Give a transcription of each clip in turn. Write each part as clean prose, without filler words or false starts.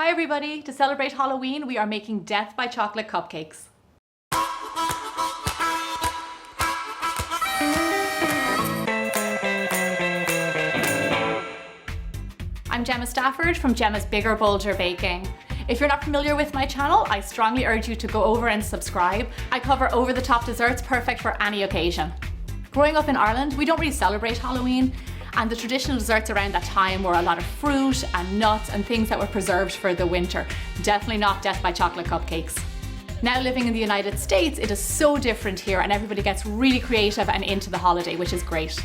Hi everybody! To celebrate Halloween, we are making Death by Chocolate cupcakes. I'm Gemma Stafford from Gemma's Bigger Bolder Baking. If you're not familiar with my channel, I strongly urge you to go over and subscribe. I cover over-the-top desserts perfect for any occasion. Growing up in Ireland, we don't really celebrate Halloween, and the traditional desserts around that time were a lot of fruit and nuts and things that were preserved for the winter. Definitely not Death by Chocolate cupcakes. Now living in the United States, it is so different here and everybody gets really creative and into the holiday, which is great.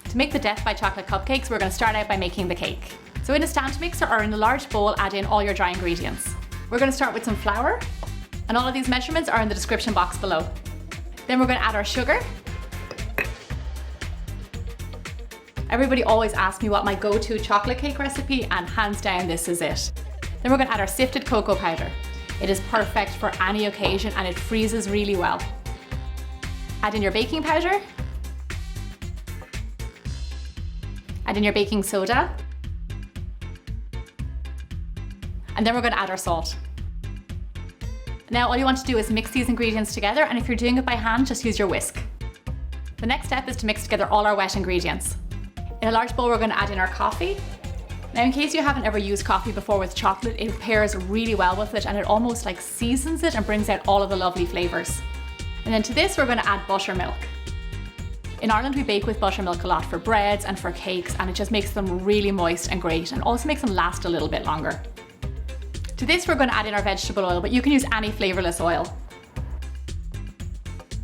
To make the Death by Chocolate cupcakes, we're going to start out by making the cake. So in a stand mixer or in a large bowl, add in all your dry ingredients. We're going to start with some flour, and all of these measurements are in the description box below. Then we're going to add our sugar. Everybody always asks me what my go-to chocolate cake recipe, and hands down this is it. Then we're going to add our sifted cocoa powder. It is perfect for any occasion and it freezes really well. Add in your baking powder. Add in your baking soda. And then we're going to add our salt. Now all you want to do is mix these ingredients together, and if you're doing it by hand, just use your whisk. The next step is to mix together all our wet ingredients. In a large bowl, we're going to add in our coffee. Now, in case you haven't ever used coffee before with chocolate, it pairs really well with it and it almost like seasons it and brings out all of the lovely flavors. And then to this, we're going to add buttermilk. In Ireland, we bake with buttermilk a lot for breads and for cakes, and it just makes them really moist and great and also makes them last a little bit longer. To this, we're going to add in our vegetable oil, but you can use any flavorless oil.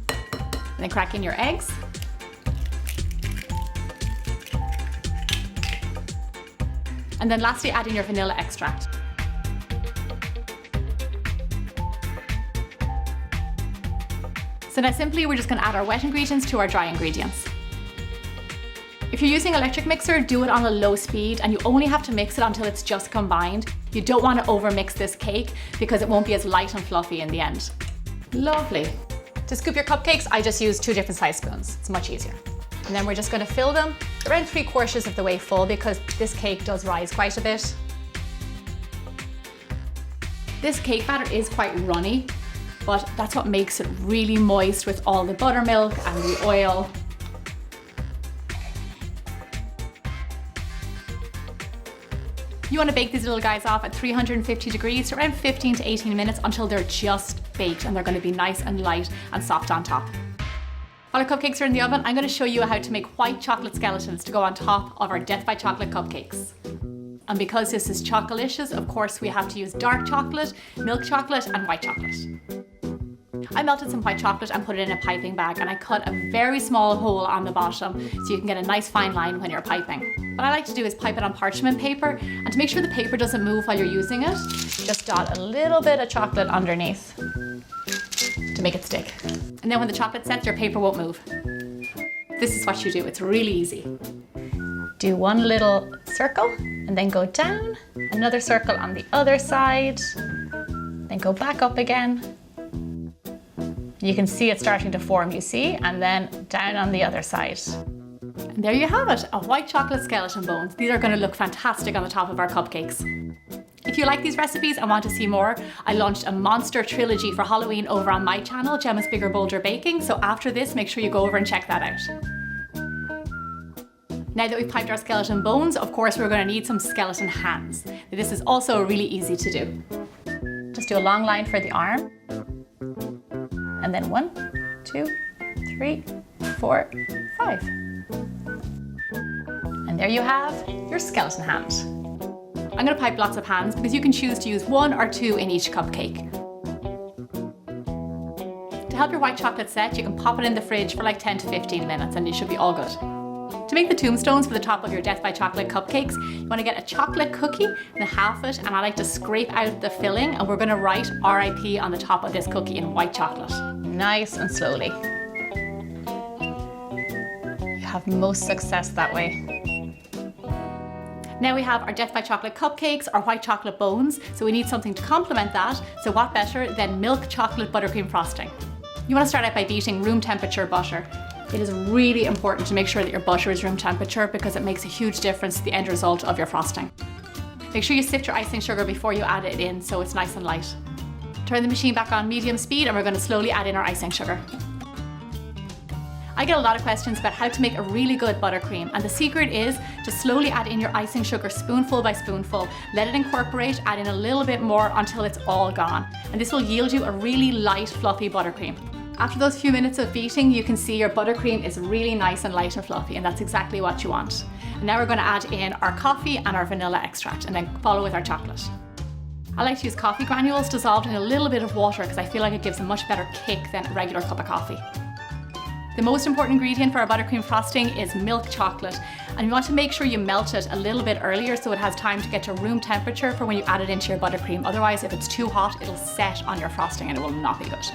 And then crack in your eggs. And then lastly, add in your vanilla extract. So now simply, we're just going to add our wet ingredients to our dry ingredients. If you're using an electric mixer, do it on a low speed and you only have to mix it until it's just combined. You don't want to overmix this cake because it won't be as light and fluffy in the end. Lovely. To scoop your cupcakes, I just use 2 different size spoons. It's much easier. And then we're just going to fill them around 3/4 of the way full because this cake does rise quite a bit. This cake batter is quite runny, but that's what makes it really moist with all the buttermilk and the oil. You want to bake these little guys off at 350 degrees for around 15 to 18 minutes until they're just baked and they're going to be nice and light and soft on top. While our cupcakes are in the oven, I'm going to show you how to make white chocolate skeletons to go on top of our Death by Chocolate cupcakes. And because this is chocolicious, of course we have to use dark chocolate, milk chocolate and white chocolate. I melted some white chocolate and put it in a piping bag, and I cut a very small hole on the bottom so you can get a nice fine line when you're piping. What I like to do is pipe it on parchment paper, and to make sure the paper doesn't move while you're using it, just dot a little bit of chocolate underneath to make it stick. And then when the chocolate sets, your paper won't move. This is what you do, it's really easy. Do one little circle and then go down, another circle on the other side, then go back up again. You can see it starting to form, you see, and then down on the other side. And there you have it, a white chocolate skeleton bones. These are going to look fantastic on the top of our cupcakes. If you like these recipes and want to see more, I launched a monster trilogy for Halloween over on my channel, Gemma's Bigger Bolder Baking, so after this, make sure you go over and check that out. Now that we've piped our skeleton bones, of course we're going to need some skeleton hands. This is also really easy to do. Just do a long line for the arm, and then 1, 2, 3, 4, 5. And there you have your skeleton hand. I'm going to pipe lots of hands because you can choose to use 1 or 2 in each cupcake. To help your white chocolate set, you can pop it in the fridge for like 10 to 15 minutes and you should be all good. To make the tombstones for the top of your Death by Chocolate cupcakes, you want to get a chocolate cookie and half it, and I like to scrape out the filling, and we're going to write RIP on the top of this cookie in white chocolate. Nice and slowly. You have most success that way. Now we have our Death by Chocolate cupcakes, our white chocolate bones, so we need something to complement that, so what better than milk chocolate buttercream frosting. You want to start out by beating room temperature butter. It is really important to make sure that your butter is room temperature because it makes a huge difference to the end result of your frosting. Make sure you sift your icing sugar before you add it in so it's nice and light. Turn the machine back on medium speed and we're going to slowly add in our icing sugar. I get a lot of questions about how to make a really good buttercream, and the secret is to slowly add in your icing sugar spoonful by spoonful. Let it incorporate, add in a little bit more until it's all gone. And this will yield you a really light, fluffy buttercream. After those few minutes of beating, you can see your buttercream is really nice and light and fluffy, and that's exactly what you want. And now we're going to add in our coffee and our vanilla extract, and then follow with our chocolate. I like to use coffee granules dissolved in a little bit of water because I feel like it gives a much better kick than a regular cup of coffee. The most important ingredient for our buttercream frosting is milk chocolate, and you want to make sure you melt it a little bit earlier so it has time to get to room temperature for when you add it into your buttercream. Otherwise, if it's too hot, it'll set on your frosting and it will not be good.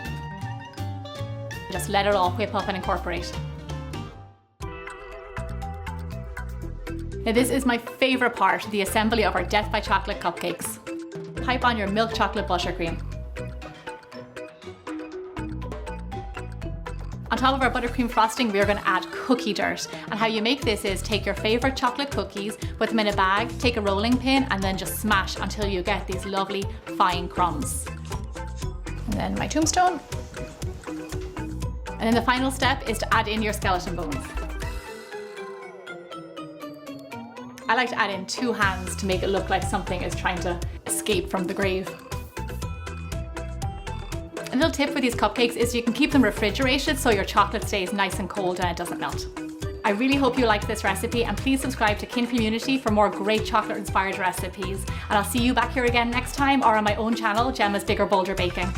Just let it all whip up and incorporate. Now this is my favourite part, the assembly of our Death by Chocolate cupcakes. Pipe on your milk chocolate buttercream. On top of our buttercream frosting, we are going to add cookie dirt. And how you make this is take your favourite chocolate cookies, put them in a bag, take a rolling pin, and then just smash until you get these lovely fine crumbs. And then my tombstone. And then the final step is to add in your skeleton bones. I like to add in 2 hands to make it look like something is trying to escape from the grave. A little tip for these cupcakes is you can keep them refrigerated so your chocolate stays nice and cold and it doesn't melt. I really hope you liked this recipe, and please subscribe to Kin Community for more great chocolate inspired recipes. And I'll see you back here again next time, or on my own channel, Gemma's Bigger Bolder Baking.